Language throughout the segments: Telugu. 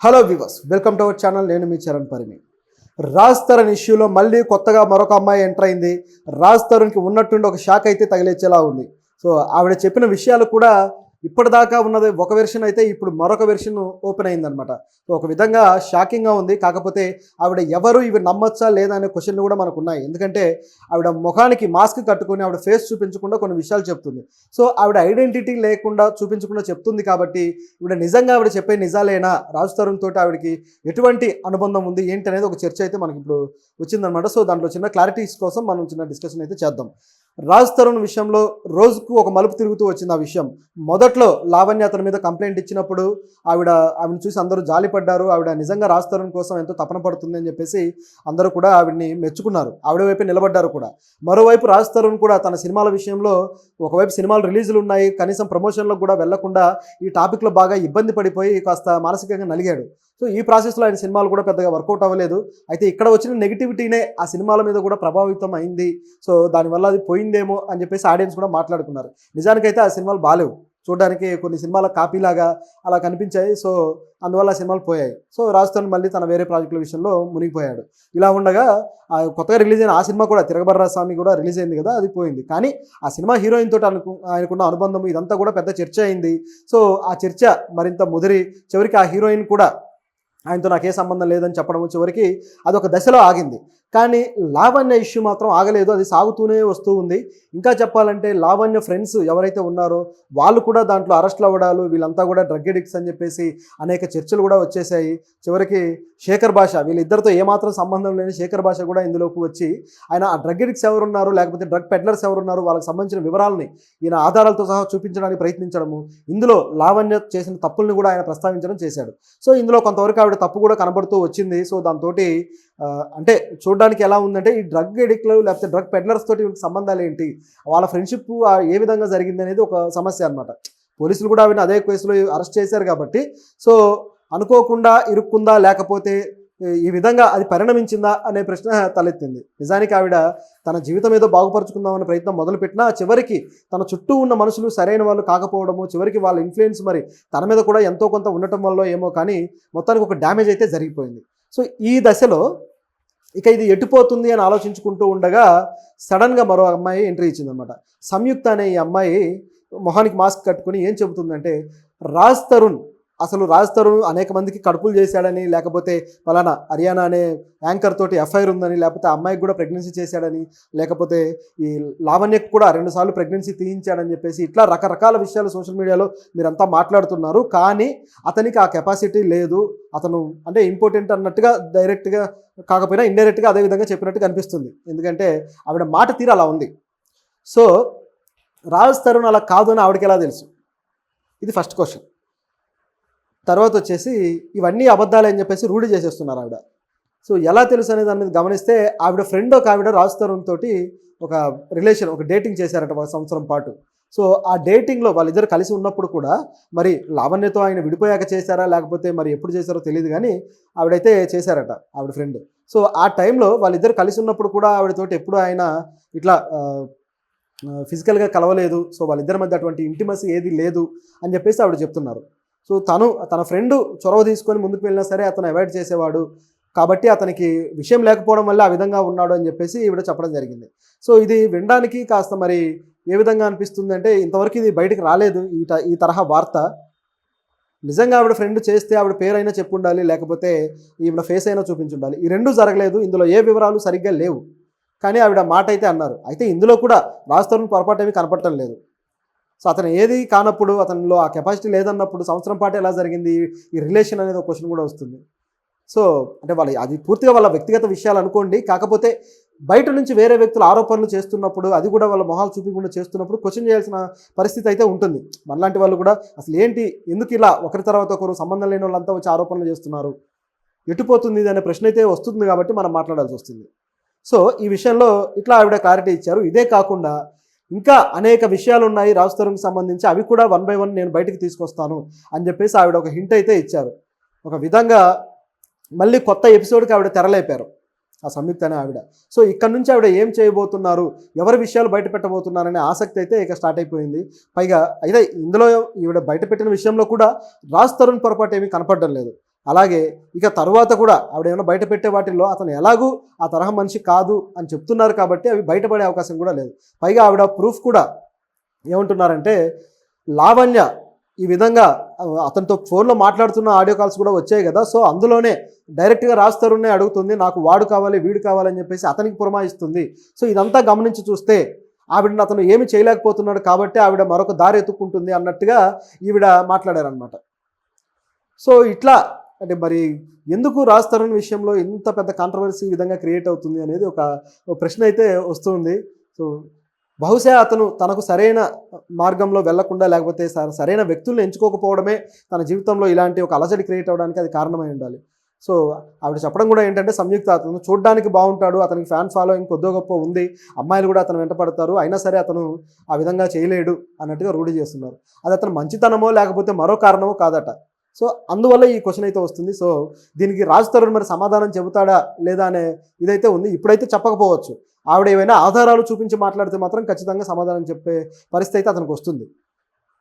Hello viewers, welcome to our channel. నేను మీ చరణ్ పరిమి. రాజ్ తరుణ్ ఇష్యూలో మళ్ళీ కొత్తగా మరొక అమ్మాయి ఎంటర్ అయింది. రాజ్ తరుణ్కి ఉన్నట్టుండి ఒక షాక్ అయితే తగిలేచేలా ఉంది. సో ఆవిడ చెప్పిన విషయాలు కూడా ఇప్పటిదాకా ఉన్నది ఒక వెర్షన్ అయితే ఇప్పుడు మరొక వెర్షన్ ఓపెన్ అయిందనమాట. సో ఒక విధంగా షాకింగ్గా ఉంది. కాకపోతే ఆవిడ ఎవరు, ఇవి నమ్మచ్చా లేదా అనే క్వశ్చన్లు కూడా మనకు ఉన్నాయి. ఎందుకంటే ఆవిడ ముఖానికి మాస్క్ కట్టుకొని ఆవిడ ఫేస్ చూపించకుండా కొన్ని విషయాలు చెప్తుంది. సో ఆవిడ ఐడెంటిటీ లేకుండా చూపించకుండా చెప్తుంది కాబట్టి ఆవిడ నిజంగా ఆవిడ చెప్పే నిజాలేనా, రాజ్ తరుణ్ తోటి ఆవిడకి ఎటువంటి అనుబంధం ఉంది ఏంటి అనేది ఒక చర్చ అయితే మనకి ఇప్పుడు వచ్చిందనమాట. సో దాంట్లో చిన్న క్లారిటీస్ కోసం మనం చిన్న డిస్కషన్ అయితే చేద్దాం. రాజ్ తరుణ్ విషయంలో రోజుకు ఒక మలుపు తిరుగుతూ వచ్చింది ఆ విషయం. మొదట్లో లావణ్య అతని మీద కంప్లైంట్ ఇచ్చినప్పుడు ఆవిడని చూసి అందరూ జాలిపడ్డారు. ఆవిడ నిజంగా రాజ్ తరుణ్ కోసం ఎంతో తపన పడుతుంది అని చెప్పేసి అందరూ కూడా ఆవిడని మెచ్చుకున్నారు. ఆవిడ వైపు నిలబడ్డారు కూడా. మరోవైపు రాజ్ తరుణ్ కూడా తన సినిమాల విషయంలో ఒకవైపు సినిమాలు రిలీజులు ఉన్నాయి, కనీసం ప్రమోషన్లకు కూడా వెళ్లకుండా ఈ టాపిక్లో బాగా ఇబ్బంది పడిపోయి కాస్త మానసికంగా నలిగాడు. సో ఈ ప్రాసెస్లో ఆయన సినిమాలు కూడా పెద్దగా వర్కౌట్ అవ్వలేదు. అయితే ఇక్కడ వచ్చిన నెగిటివిటీనే ఆ సినిమాల మీద కూడా ప్రభావితం అయింది. సో దానివల్ల అది పోయిందేమో అని చెప్పేసి ఆడియన్స్ కూడా మాట్లాడుకున్నారు. నిజానికైతే ఆ సినిమాలు బాలేవు, చూడడానికి కొన్ని సినిమాల కాపీలాగా అలా కనిపించాయి. సో అందువల్ల ఆ సినిమాలు పోయాయి. సో రాజ్ తరుణ్ మళ్ళీ తన వేరే ప్రాజెక్టుల విషయంలో మునిగిపోయాడు. ఇలా ఉండగా కొత్తగా రిలీజ్ అయిన ఆ సినిమా కూడా తిరగబర్రా స్వామి కూడా రిలీజ్ అయింది కదా, అది పోయింది. కానీ ఆ సినిమా హీరోయిన్ తోటి ఆయనకున్న అనుబంధం ఇదంతా కూడా పెద్ద చర్చ అయింది. సో ఆ చర్చ మరింత ముదిరి చివరికి ఆ హీరోయిన్ కూడా ఆయనతో నాకే సంబంధం లేదని చెప్పడం చివరికి అదొక దశలో ఆగింది. కానీ లావణ్య ఇష్యూ మాత్రం ఆగలేదు, అది సాగుతూనే వస్తూ ఉంది. ఇంకా చెప్పాలంటే లావణ్య ఫ్రెండ్స్ ఎవరైతే ఉన్నారో వాళ్ళు కూడా దాంట్లో అరెస్ట్లు అవ్వడాలు, వీళ్ళంతా కూడా డ్రగ్ ఎడిక్ట్స్ అని చెప్పేసి అనేక చర్చలు కూడా వచ్చేసాయి. చివరికి శేఖర్ భాష, వీళ్ళిద్దరితో ఏమాత్రం సంబంధం లేని శేఖర్ భాష కూడా ఇందులోకి వచ్చి ఆయన ఆ డ్రగ్ ఎడిక్ట్స్ ఎవరున్నారు లేకపోతే డ్రగ్ పెడ్లర్స్ ఎవరున్నారు వాళ్ళకి సంబంధించిన వివరాలని ఈయన ఆధారాలతో సహా చూపించడానికి ప్రయత్నించడము, ఇందులో లావణ్య చేసిన తప్పుల్ని కూడా ఆయన ప్రస్తావించడం చేశాడు. సో ఇందులో కొంతవరకు ఆవిడ తప్పు కూడా కనబడుతూ వచ్చింది. సో దాంతో అంటే చూడడానికి ఎలా ఉందంటే ఈ డ్రగ్ ఎడిక్ట్లు లేకపోతే డ్రగ్ పెడ్లర్స్ తోటి సంబంధాలు ఏంటి, వాళ్ళ ఫ్రెండ్షిప్ ఏ విధంగా జరిగింది అనేది ఒక సమస్య అనమాట. పోలీసులు కూడా ఆవిడ అదే కేసులో అరెస్ట్ చేశారు కాబట్టి సో అనుకోకుండా ఇరుక్కుందా లేకపోతే ఈ విధంగా అది పరిణమించిందా అనే ప్రశ్న తలెత్తింది. నిజానికి ఆవిడ తన జీవితం ఏదో బాగుపరుచుకుందామనే ప్రయత్నం మొదలుపెట్టినా చివరికి తన చుట్టూ ఉన్న మనుషులు సరైన వాళ్ళు కాకపోవడము, చివరికి వాళ్ళ ఇన్ఫ్లుయెన్స్ మరి తన మీద కూడా ఎంతో కొంత ఉండటం వల్ల ఏమో కానీ మొత్తానికి ఒక డ్యామేజ్ అయితే జరిగిపోయింది. సో ఈ దశలో ఇక ఇది ఎటుపోతుంది అని ఆలోచించుకుంటూ ఉండగా సడన్గా మరో అమ్మాయి ఎంట్రీ ఇచ్చిందనమాట. సంయుక్త అనే ఈ అమ్మాయి మొహానికి మాస్క్ కట్టుకుని ఏం చెబుతుందంటే రాజ్ తరుణ్ అనేక మందికి కడుపులు చేశాడని, లేకపోతే ఫలానా హర్యానా అనే యాంకర్ తోటి ఎఫ్ఐఆర్ ఉందని, లేకపోతే అమ్మాయికి కూడా ప్రెగ్నెన్సీ చేశాడని, లేకపోతే ఈ లావణ్యకు కూడా 2 సార్లు ప్రెగ్నెన్సీ తీయించాడని చెప్పేసి ఇట్లా రకరకాల విషయాలు సోషల్ మీడియాలో మీరంతా మాట్లాడుతున్నారు. కానీ అతనికి ఆ కెపాసిటీ లేదు, అతను అంటే ఇంపార్టెంట్ అన్నట్టుగా డైరెక్ట్గా కాకపోయినా ఇండైరెక్ట్గా అదే విధంగా చెప్పినట్టు కనిపిస్తుంది. ఎందుకంటే ఆవిడ మాట తీరు అలా ఉంది. సో రాజ్ తరుణ్ అలా కాదు అని ఆవిడకి ఎలా తెలుసు, ఇది ఫస్ట్ క్వశ్చన్. తర్వాత వచ్చేసి ఇవన్నీ అబద్ధాలు అని చెప్పేసి రూఢి చేసేస్తున్నారు ఆవిడ. సో ఎలా తెలుసు అనే దాని మీద గమనిస్తే ఆవిడ ఫ్రెండ్ ఒక ఆవిడ రాజ్ తరుణ్ తోటి ఒక రిలేషన్, ఒక డేటింగ్ చేశారట 1 సంవత్సరం పాటు. సో ఆ డేటింగ్లో వాళ్ళిద్దరు కలిసి ఉన్నప్పుడు కూడా మరి లావణ్యతో ఆయన విడిపోయాక చేశారా లేకపోతే మరి ఎప్పుడు చేశారో తెలియదు, కానీ ఆవిడైతే చేశారట ఆవిడ ఫ్రెండ్. సో ఆ టైంలో వాళ్ళిద్దరు కలిసి ఉన్నప్పుడు కూడా ఆవిడతోటి ఎప్పుడు ఆయన ఇట్లా ఫిజికల్గా కలవలేదు. సో వాళ్ళిద్దరి మధ్య అటువంటి ఇంటిమసీ ఏది లేదు అని చెప్పేసి ఆవిడ చెప్తున్నారు. సో తన ఫ్రెండ్ చొరవ తీసుకొని ముందుకు వెళ్ళినా సరే అతను అవాయిడ్ చేసేవాడు కాబట్టి అతనికి విషయం లేకపోవడం వల్ల ఆ విధంగా ఉన్నాడు అని చెప్పేసి ఈవిడ చెప్పడం జరిగింది. సో ఇది వినడానికి కాస్త మరి ఏ విధంగా అనిపిస్తుంది అంటే ఇంతవరకు ఇది బయటకు రాలేదు ఈ తరహా వార్త. నిజంగా ఆవిడ ఫ్రెండ్ చేస్తే ఆవిడ పేరైనా చెప్పు ఉండాలి, లేకపోతే ఈవిడ ఫేస్ అయినా చూపించుండాలి. ఈ రెండూ జరగలేదు, ఇందులో ఏ వివరాలు సరిగ్గా లేవు. కానీ ఆవిడ మాట అయితే అన్నారు. అయితే ఇందులో కూడా రాజ్ తరుణ్ పొరపాటు ఏమీ కనపడటం లేదు. సో అతను ఏది కానప్పుడు, అతనిలో ఆ కెపాసిటీ లేదన్నప్పుడు సంవత్సరం పాటు ఎలా జరిగింది ఈ రిలేషన్ అనేది ఒక క్వశ్చన్ కూడా వస్తుంది. సో అంటే అది పూర్తిగా వాళ్ళ వ్యక్తిగత విషయాలు అనుకోండి. కాకపోతే బయట నుంచి వేరే వ్యక్తులు ఆరోపణలు చేస్తున్నప్పుడు, అది కూడా వాళ్ళ మొహాలు చూపించకుండా చేస్తున్నప్పుడు క్వశ్చన్ చేయాల్సిన పరిస్థితి అయితే ఉంటుంది. మనలాంటి వాళ్ళు కూడా అసలు ఏంటి, ఎందుకు ఇలా ఒకరి తర్వాత ఒకరు సంబంధం లేని వాళ్ళంతా వచ్చి ఆరోపణలు చేస్తున్నారు, ఎటుపోతుంది ఇది అనే ప్రశ్న అయితే వస్తుంది కాబట్టి మనం మాట్లాడాల్సి వస్తుంది. సో ఈ విషయంలో ఇట్లా ఆవిడ క్లారిటీ ఇచ్చారు. ఇదే కాకుండా ఇంకా అనేక విషయాలు ఉన్నాయి రాజ్ తరుణ్కి సంబంధించి, అవి కూడా 1 by 1 నేను బయటికి తీసుకొస్తాను అని చెప్పేసి ఆవిడ ఒక హింట్ అయితే ఇచ్చారు. ఒక విధంగా మళ్ళీ కొత్త ఎపిసోడ్కి ఆవిడ తెరలేపారు ఆ సంయుక్త అనే ఆవిడ. సో ఇక్కడ నుంచి ఆవిడ ఏం చేయబోతున్నారు, ఎవరి విషయాలు బయట పెట్టబోతున్నారనే ఆసక్తి అయితే ఇక స్టార్ట్ అయిపోయింది. పైగా అయితే ఇందులో ఈవిడ బయట పెట్టిన విషయంలో కూడా రాజ్ తరుణ్ పొరపాటు ఏమీ కనపడడం లేదు. అలాగే ఇక తర్వాత కూడా ఆవిడ ఏమైనా బయట పెట్టే వాటిల్లో అతను ఎలాగూ ఆ తరహా మనిషి కాదు అని చెప్తున్నారు కాబట్టి అవి బయటపడే అవకాశం కూడా లేదు. పైగా ఆవిడ ప్రూఫ్ కూడా ఏమంటున్నారంటే, లావణ్య ఈ విధంగా అతనితో ఫోన్లో మాట్లాడుతున్న ఆడియో కాల్స్ కూడా వచ్చాయి కదా, సో అందులోనే డైరెక్ట్గా రాజ్ తరుణ్నే అడుగుతుంది, నాకు వాడు కావాలి వీడు కావాలని చెప్పేసి అతనికి పురమాయిస్తుంది. సో ఇదంతా గమనించి చూస్తే ఆవిడని అతను ఏమి చేయలేకపోతున్నాడు కాబట్టి ఆవిడ మరొక దారి ఎత్తుక్కుంటుంది అన్నట్టుగా ఈవిడ మాట్లాడారనమాట. సో ఇట్లా అంటే మరి ఎందుకు రాజ్ తరుణ్ విషయంలో ఇంత పెద్ద కాంట్రవర్సీ ఈ విధంగా క్రియేట్ అవుతుంది అనేది ఒక ప్రశ్న అయితే వస్తుంది. సో బహుశా అతను తనకు సరైన మార్గంలో వెళ్లకుండా లేకపోతే సరైన వ్యక్తులను ఎంచుకోకపోవడమే తన జీవితంలో ఇలాంటి ఒక అలజడి క్రియేట్ అవ్వడానికి అది కారణమై ఉండాలి. సో ఆవిడ చెప్పడం కూడా ఏంటంటే, సంయుక్త అతను చూడడానికి బాగుంటాడు, అతనికి ఫ్యాన్ ఫాలోయింగ్ కొద్దో గొప్ప ఉంది, అమ్మాయిలు కూడా అతను వెంట పడతారు, అయినా సరే అతను ఆ విధంగా చేయలేడు అన్నట్టుగా రూఢి చేస్తున్నారు. అది అతను మంచితనమో లేకపోతే మరో కారణమో కాదట. సో అందువల్ల ఈ క్వశ్చన్ అయితే వస్తుంది. సో దీనికి రాజ్ తరుణ్ మరి సమాధానం చెబుతాడా లేదా అనే ఇదైతే ఉంది. ఇప్పుడైతే చెప్పకపోవచ్చు. ఆవిడ ఏమైనా ఆధారాలు చూపించి మాట్లాడితే మాత్రం ఖచ్చితంగా సమాధానం చెప్పే పరిస్థితి అయితే అతనికి వస్తుంది.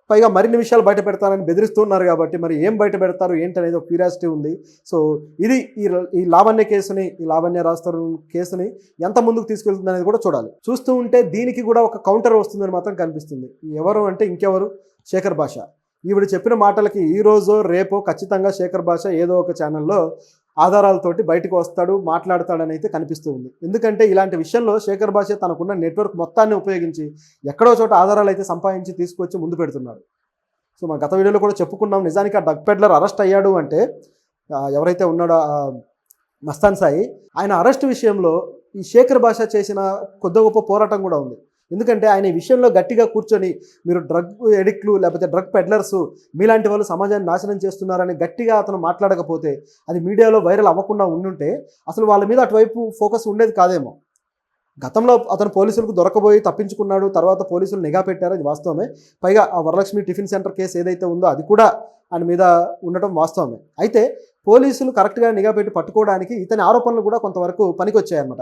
పైగా మరిన్ని విషయాలు బయట పెడతానని బెదిరిస్తున్నారు కాబట్టి మరి ఏం బయట పెడతారు ఏంటనేది ఒక క్యూరియాసిటీ ఉంది. సో ఇది ఈ లావణ్య కేసుని, ఈ లావణ్య రాజ్ తరుణ్ కేసుని ఎంత ముందుకు తీసుకెళ్తుంది అనేది కూడా చూడాలి. చూస్తూ ఉంటే దీనికి కూడా ఒక కౌంటర్ వస్తుందని మాత్రం కనిపిస్తుంది. ఎవరు అంటే ఇంకెవరు, శేఖర్ భాష. ఈవిడ చెప్పిన మాటలకి ఈ రోజో రేపో ఖచ్చితంగా శేఖర్ భాష ఏదో ఒక ఛానల్లో ఆధారాలతోటి బయటకు వస్తాడు, మాట్లాడతాడని అయితే కనిపిస్తూ ఉంది. ఎందుకంటే ఇలాంటి విషయంలో శేఖర్ భాష తనకున్న నెట్వర్క్ మొత్తాన్ని ఉపయోగించి ఎక్కడో చోట ఆధారాలు అయితే సంపాదించి తీసుకొచ్చి ముందు పెడుతున్నాడు. సో మా గత వీడియోలో కూడా చెప్పుకున్నాం, నిజానికి ఆ డ్రగ్ పెడ్లర్ అరెస్ట్ అయ్యాడు అంటే ఎవరైతే ఉన్నాడో మస్తాన్ సాయి, ఆయన అరెస్ట్ విషయంలో ఈ శేఖర్ భాష చేసిన కొద్ది గొప్ప పోరాటం కూడా ఉంది. ఎందుకంటే ఆయన ఈ విషయంలో గట్టిగా కూర్చొని, మీరు డ్రగ్ ఎడిక్ట్లు లేకపోతే డ్రగ్ పెడ్లర్స్ మీలాంటి వాళ్ళు సమాజాన్ని నాశనం చేస్తున్నారని గట్టిగా అతను మాట్లాడకపోతే, అది మీడియాలో వైరల్ అవ్వకుండా ఉండుంటే అసలు వాళ్ళ మీద అటువైపు ఫోకస్ ఉండేది కాదేమో. గతంలో అతను పోలీసులకు దొరకబోయి తప్పించుకున్నాడు, తర్వాత పోలీసులు నిఘా పెట్టారు, అది వాస్తవమే. పైగా ఆ వరలక్ష్మి టిఫిన్ సెంటర్ కేసు ఏదైతే ఉందో అది కూడా ఆయన మీద ఉండటం వాస్తవమే. అయితే పోలీసులు కరెక్ట్గా నిఘా పెట్టి పట్టుకోవడానికి ఇతని ఆరోపణలు కూడా కొంతవరకు పనికొచ్చాయన్నమాట.